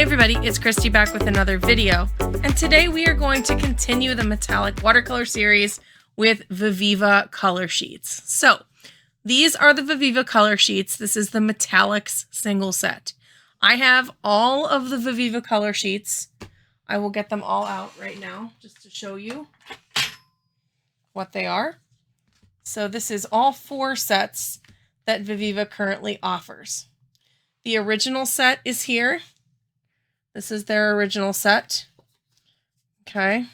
everybody, it's Christy back with another video, and today we are going to continue the metallic watercolor series with Viviva Colorsheets. So, these are the Viviva Colorsheets. This is the metallics single set. I have all of the Viviva Colorsheets. I will get them all out right now just to show you what they are. So this is all 4 sets that Viviva currently offers. The original set is here. This is their original set. Okay.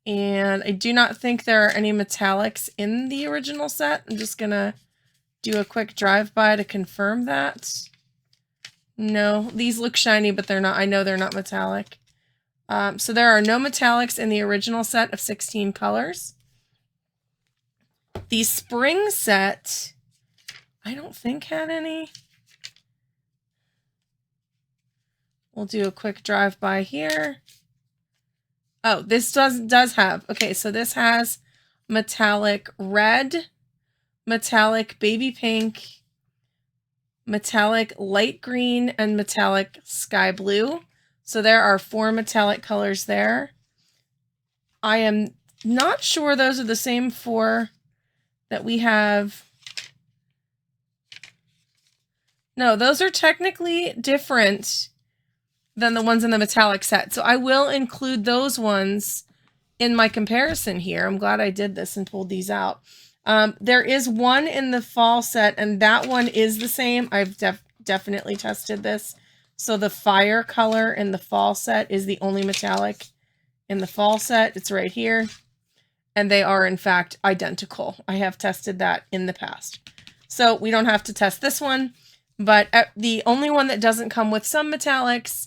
And I do not think there are any metallics in the original set. I'm just going to do a quick drive-by to confirm that. No, these look shiny, but they're not. I know they're not metallic. So there are no metallics in the original set of 16 colors. The spring set, I don't think had any. We'll do a quick drive-by here. Oh, this does have. Okay, so this has metallic red, metallic baby pink, metallic light green, and metallic sky blue. So there are 4 metallic colors there. I am not sure those are the same 4 that we have. No, those are technically different than the ones in the metallic set. So I will include those ones in my comparison here. I'm glad I did this and pulled these out. There is one in the fall set, and that one is the same. I've definitely tested this. So the fire color in the fall set is the only metallic in the fall set. It's right here. And they are, in fact, identical. I have tested that in the past. So we don't have to test this one. But the only one that doesn't come with some metallics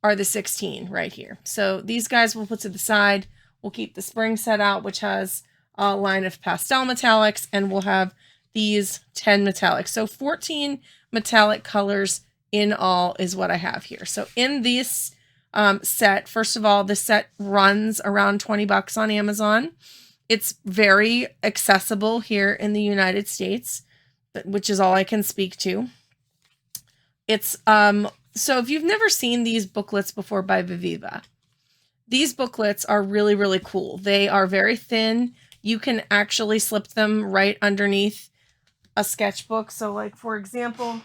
are the 16 right here. So these guys we'll put to the side. We'll keep the spring set out, which has a line of pastel metallics, and we'll have these 10 metallics. So 14 metallic colors in all is what I have here. So in this set, first of all, the set runs around 20 bucks on Amazon. It's very accessible here in the United States, which is all I can speak to. It's so if you've never seen these booklets before by Viviva, these booklets are really, really cool. They are very thin. You can actually slip them right underneath a sketchbook. So like, for example,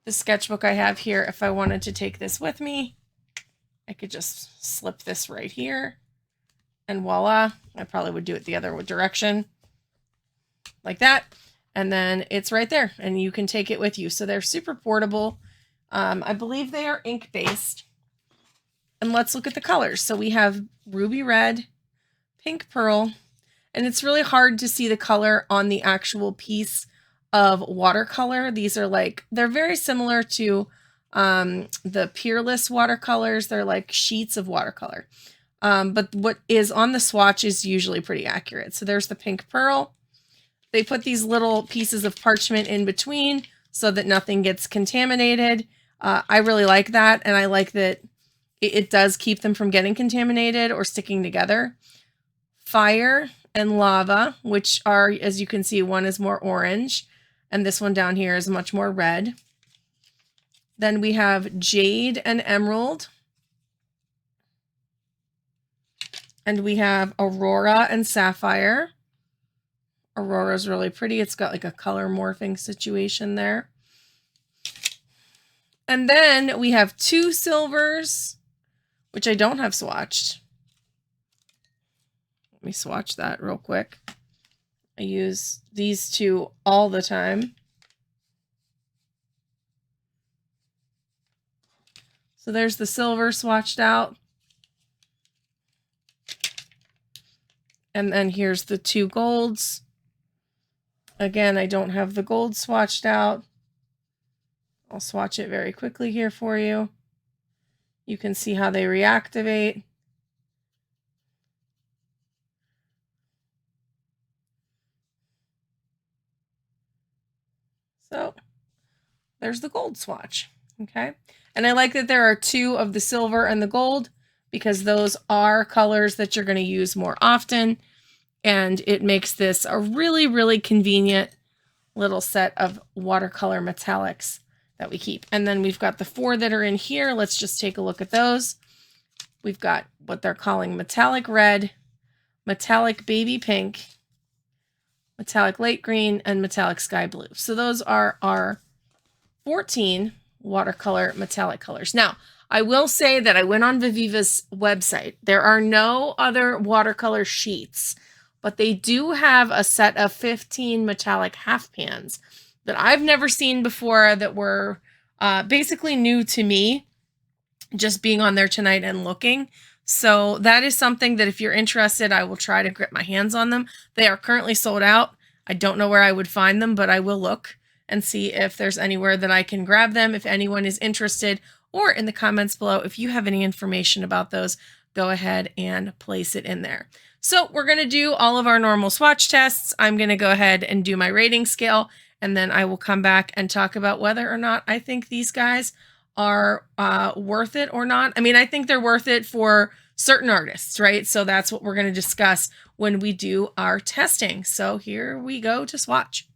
the sketchbook I have here, if I wanted to take this with me, I could just slip this right here and voila. I probably would do it the other direction like that. And then it's right there and you can take it with you. So they're super portable. I believe they are ink based. And let's look at the colors. So we have ruby red, pink pearl, and it's really hard to see the color on the actual piece of watercolor. These are like, they're very similar to the Peerless watercolors. They're like sheets of watercolor. But what is on the swatch is usually pretty accurate. So there's the pink pearl. They put these little pieces of parchment in between so that nothing gets contaminated. I really like that, and I like that it does keep them from getting contaminated or sticking together. Fire and lava, which are, as you can see, one is more orange, and this one down here is much more red. Then we have jade and emerald. And we have aurora and sapphire. Aurora's really pretty. It's got like a color morphing situation there. And then we have 2 silvers, which I don't have swatched. Let me swatch that real quick. I use these 2 all the time. So there's the silver swatched out. And then here's the 2 golds. Again, I don't have the gold swatched out. I'll swatch it very quickly here for you. You can see how they reactivate. So there's the gold swatch. Okay. And I like that there are 2 of the silver and the gold because those are colors that you're going to use more often. And it makes this a really, really convenient little set of watercolor metallics that we keep. And then we've got the 4 that are in here. Let's just take a look at those. We've got what they're calling metallic red, metallic baby pink, metallic light green, and metallic sky blue. So those are our 14 watercolor metallic colors. Now, I will say that I went on Viviva's website. There are no other watercolor sheets, but they do have a set of 15 metallic half pans that I've never seen before, that were basically new to me, just being on there tonight and looking. So that is something that if you're interested, I will try to get my hands on them. They are currently sold out. I don't know where I would find them, but I will look and see if there's anywhere that I can grab them. If anyone is interested, or in the comments below, if you have any information about those, go ahead and place it in there. So we're going to do all of our normal swatch tests. I'm going to go ahead and do my rating scale, and then I will come back and talk about whether or not I think these guys are worth it or not. I mean, I think they're worth it for certain artists, right? So that's what we're going to discuss when we do our testing. So here we go to swatch.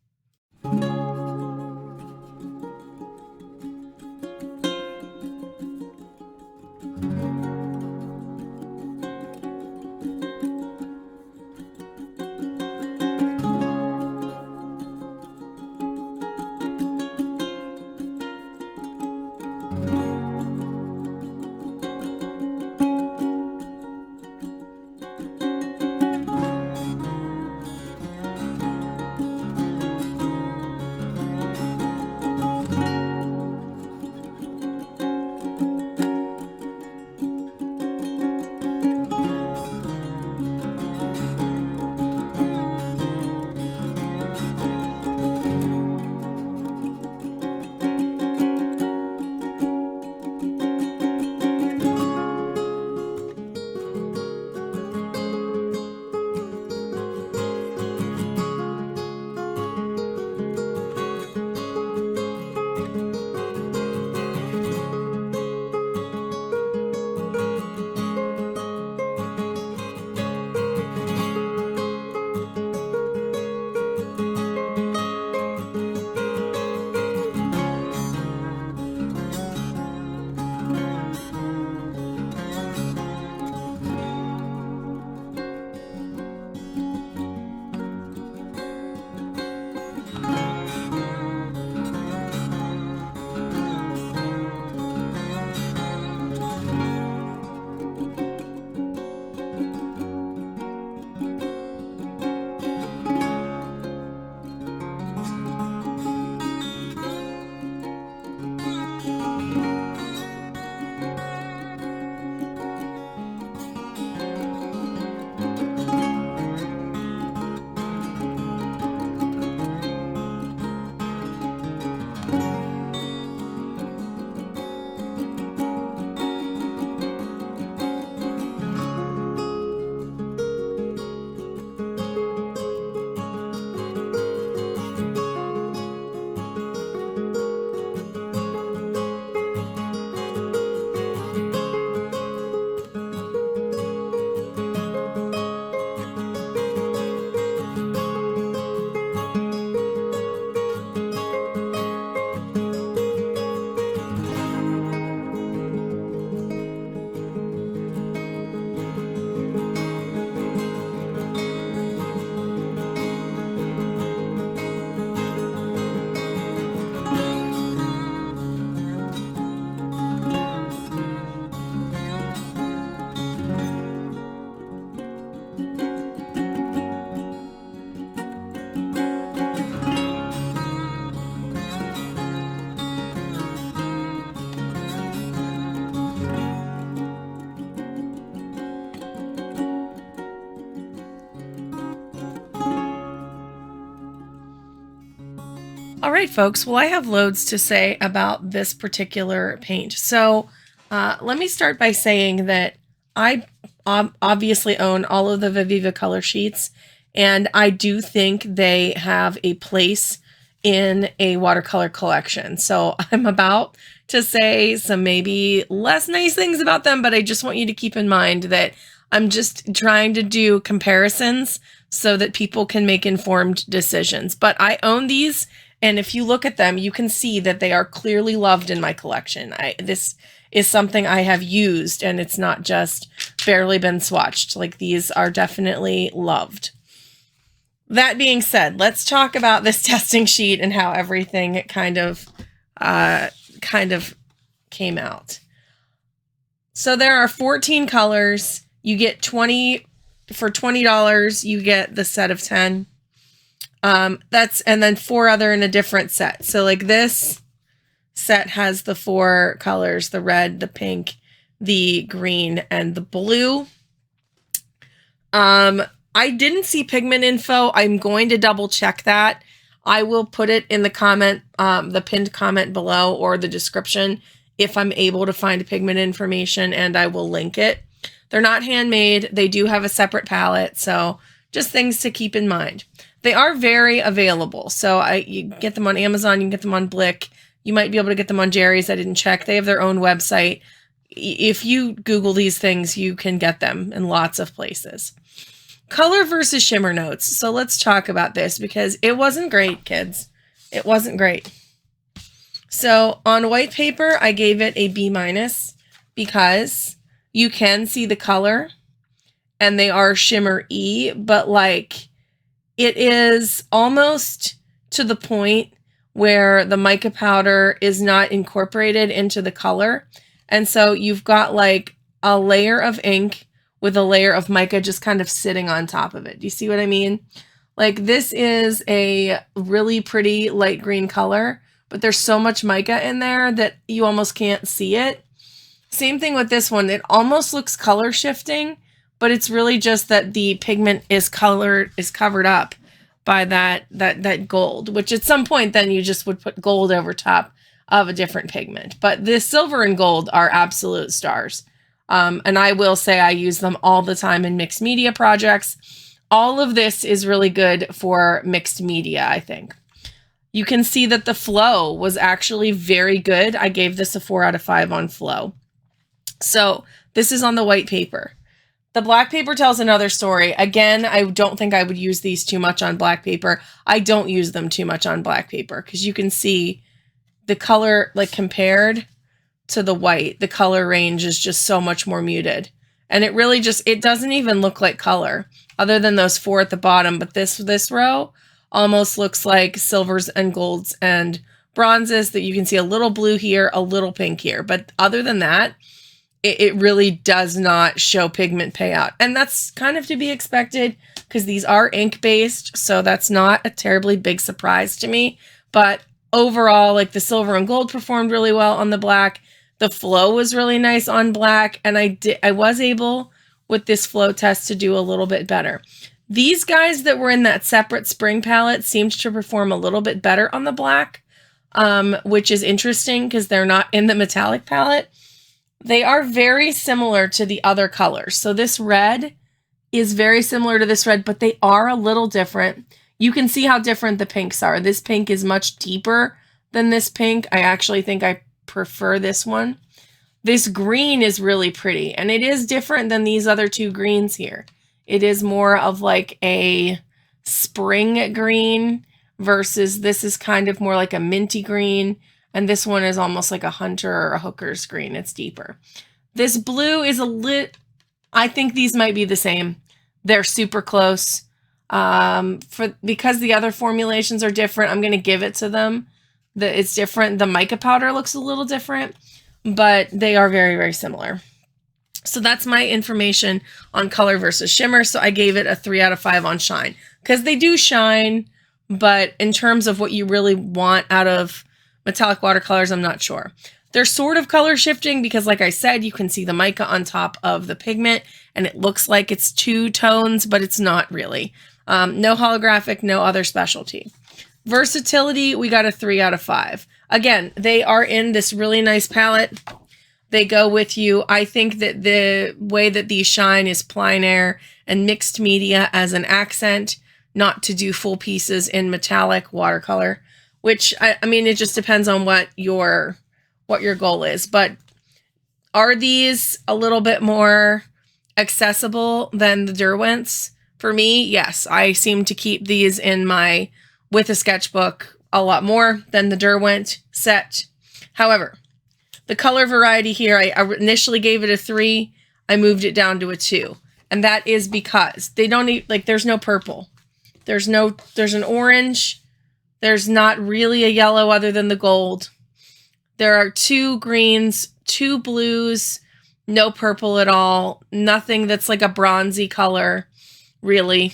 All right, folks. Well, I have loads to say about this particular paint. So let me start by saying that I obviously own all of the Viviva Colorsheets, and I do think they have a place in a watercolor collection. So I'm about to say some maybe less nice things about them, but I just want you to keep in mind that I'm just trying to do comparisons so that people can make informed decisions. But I own these, And if you look at them, you can see that they are clearly loved in my collection. This is something I have used, and it's not just barely been swatched. Like, these are definitely loved. That being said, let's talk about this testing sheet and how everything kind of came out. So there are 14 colors. You get 20 for $20. You get the set of 10. And then 4 other in a different set. So like this set has the 4 colors: the red, the pink, the green, and the blue. I didn't see pigment info. I'm going to double check that. I will put it in the comment, the pinned comment below, or the description if I'm able to find pigment information, and I will link it. They're not handmade. They do have a separate palette, so just things to keep in mind. They are very available. So you get them on Amazon, you can get them on Blick. You might be able to get them on Jerry's. I didn't check. They have their own website. If you Google these things, you can get them in lots of places. Color versus shimmer notes. So let's talk about this because it wasn't great, kids. It wasn't great. So on white paper, I gave it a B- because you can see the color and they are shimmer-y, but like it is almost to the point where the mica powder is not incorporated into the color. And so you've got like a layer of ink with a layer of mica just kind of sitting on top of it. Do you see what I mean? Like, this is a really pretty light green color, but there's so much mica in there that you almost can't see it. Same thing with this one. It almost looks color shifting, but it's really just that the pigment is covered up by that gold, which at some point then you just would put gold over top of a different pigment. But this silver and gold are absolute stars. And I will say I use them all the time in mixed media projects. All of this is really good for mixed media, I think. You can see that the flow was actually very good. I gave this a 4 out of 5 on flow. So this is on the white paper. The black paper tells another story. Again, I don't think I would use these too much on black paper. I don't use them too much on black paper because you can see the color, like compared to the white, the color range is just so much more muted. And it really just, it doesn't even look like color other than those 4 at the bottom. But this row almost looks like silvers and golds and bronzes that you can see a little blue here, a little pink here. But other than that, it really does not show pigment payout. And that's kind of to be expected because these are ink based. So that's not a terribly big surprise to me. But overall, like the silver and gold performed really well on the black. The flow was really nice on black. And I was able with this flow test to do a little bit better. These guys that were in that separate spring palette seemed to perform a little bit better on the black, which is interesting because they're not in the metallic palette. They are very similar to the other colors. So this red is very similar to this red, but they are a little different. You can see how different the pinks are. This pink is much deeper than this pink. I actually think I prefer this one. This green is really pretty, and it is different than these other 2 greens here. It is more of like a spring green versus this is kind of more like a minty green. And this one is almost like a hunter or a hooker's green. It's deeper. This blue is I think these might be the same. They're super close. Because the other formulations are different, I'm going to give it to them. It's different. The mica powder looks a little different, but they are very, very similar. So that's my information on color versus shimmer. So I gave it a 3 out of 5 on shine because they do shine, but in terms of what you really want out of metallic watercolors, I'm not sure. They're sort of color shifting because, like I said, you can see the mica on top of the pigment and it looks like it's 2 tones, but it's not really. No holographic, no other specialty. Versatility, we got a 3 out of 5. Again, they are in this really nice palette. They go with you. I think that the way that these shine is plein air and mixed media as an accent, not to do full pieces in metallic watercolor. Which, I mean, it just depends on what your goal is. But are these a little bit more accessible than the Derwents? For me, yes. I seem to keep these in with a sketchbook a lot more than the Derwent set. However, the color variety here, I initially gave it a 3. I moved it down to a 2. And that is because they don't need, like, there's no purple. There's an orange. There's not really a yellow other than the gold. There are 2 greens, 2 blues, no purple at all. Nothing that's like a bronzy color, really.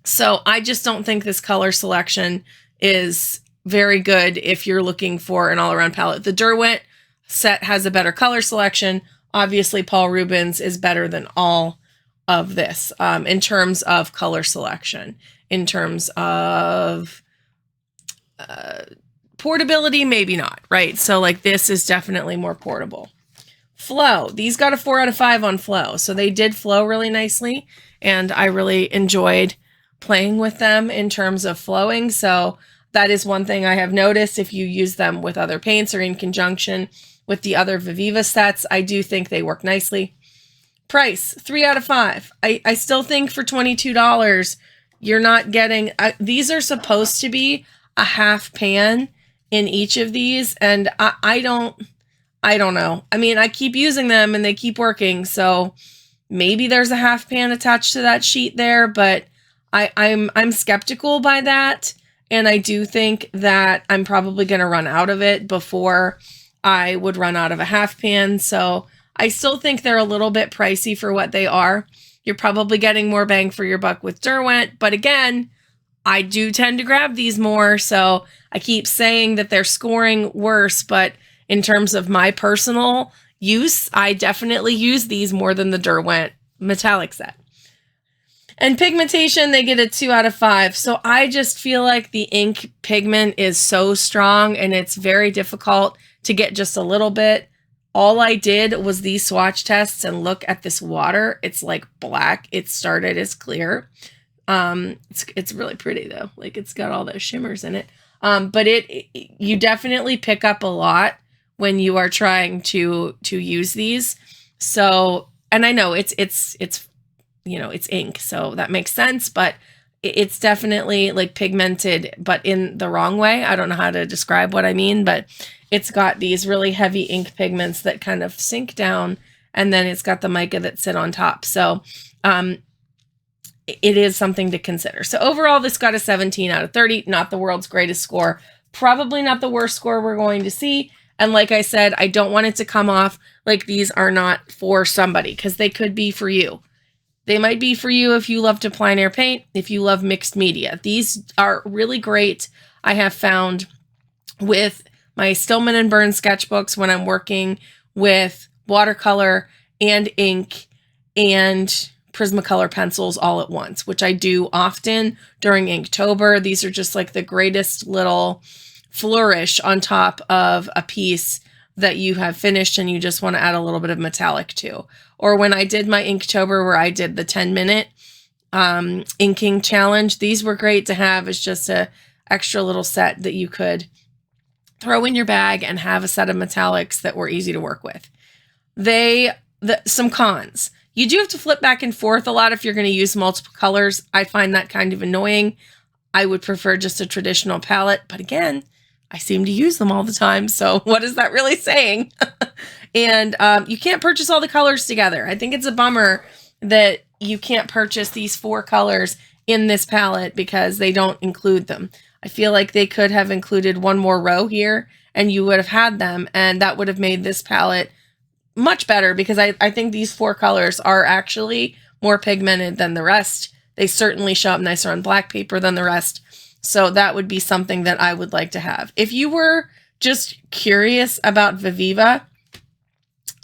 So I just don't think this color selection is very good if you're looking for an all-around palette. The Derwent set has a better color selection. Obviously, Paul Rubens is better than all of this in terms of color selection. In terms of portability, maybe not, right? So like this is definitely more portable. Flow. These got a 4 out of 5 on flow. So they did flow really nicely. And I really enjoyed playing with them in terms of flowing. So that is one thing I have noticed. If you use them with other paints or in conjunction with the other Viviva sets, I do think they work nicely. Price, 3 out of 5. I still think for $22, you're not getting, these are supposed to be a half pan in each of these. And I don't know. I mean, I keep using them and they keep working. So maybe there's a half pan attached to that sheet there, but I'm skeptical by that. And I do think that I'm probably going to run out of it before I would run out of a half pan. So I still think they're a little bit pricey for what they are. You're probably getting more bang for your buck with Derwent. But again, I do tend to grab these more. So I keep saying that they're scoring worse. But in terms of my personal use, I definitely use these more than the Derwent metallic set. And pigmentation, they get a 2 out of 5. So I just feel like the ink pigment is so strong and it's very difficult to get just a little bit. All I did was these swatch tests and look at this water. It's like black. It started as clear. It's really pretty though. Like it's got all those shimmers in it. But you definitely pick up a lot when you are trying to use these. So, and I know it's you know, it's ink, so that makes sense, but it's definitely like pigmented, but in the wrong way. I don't know how to describe what I mean, but it's got these really heavy ink pigments that kind of sink down, and then it's got the mica that sit on top. So it is something to consider. So overall, this got a 17 out of 30, not the world's greatest score, probably not the worst score we're going to see. And like I said, I don't want it to come off like these are not for somebody, because they could be for you. They might be for you if you love to plein air paint, if you love mixed media. These are really great, I have found, with my Stillman and Burn sketchbooks when I'm working with watercolor and ink and Prismacolor pencils all at once, which I do often during Inktober. These are just like the greatest little flourish on top of a piece that you have finished and you just want to add a little bit of metallic to. Or when I did my Inktober where I did the 10-minute inking challenge, these were great to have as just a extra little set that you could throw in your bag and have a set of metallics that were easy to work with. Some cons. You do have to flip back and forth a lot if you're going to use multiple colors. I find that kind of annoying. I would prefer just a traditional palette, but again, I seem to use them all the time. So what is that really saying? And you can't purchase all the colors together. I think it's a bummer that you can't purchase these 4 colors in this palette because they don't include them. I feel like they could have included one more row here and you would have had them, and that would have made this palette much better, because I think these 4 colors are actually more pigmented than the rest. They certainly show up nicer on black paper than the rest. So that would be something that I would like to have. If you were just curious about Viviva,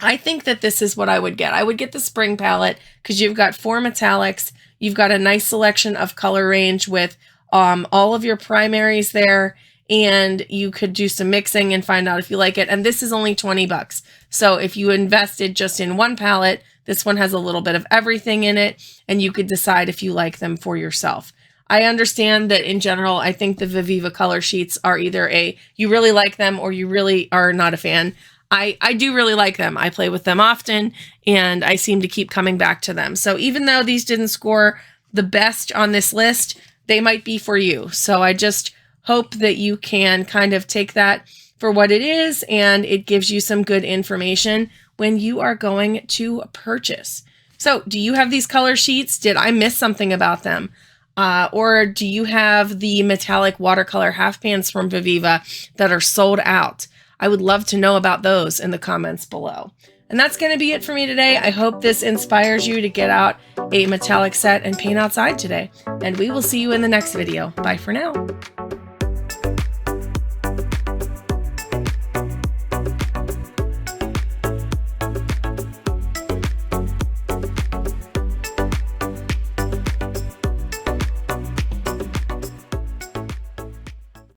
I think that this is what I would get. I would get the spring palette because you've got 4 metallics. You've got a nice selection of color range with all of your primaries there, and you could do some mixing and find out if you like it. And this is only $20. So if you invested just in one palette, this one has a little bit of everything in it, and you could decide if you like them for yourself. I understand that in general, I think the Viviva Colorsheets are either you really like them or you really are not a fan. I do really like them. I play with them often, and I seem to keep coming back to them. So even though these didn't score the best on this list, they might be for you. So I just hope that you can kind of take that for what it is, and it gives you some good information when you are going to purchase. So do you have these color sheets? Did I miss something about them? Or do you have the metallic watercolor half pans from Viviva that are sold out? I would love to know about those in the comments below. And that's going to be it for me today. I hope this inspires you to get out a metallic set and paint outside today. And we will see you in the next video. Bye for now.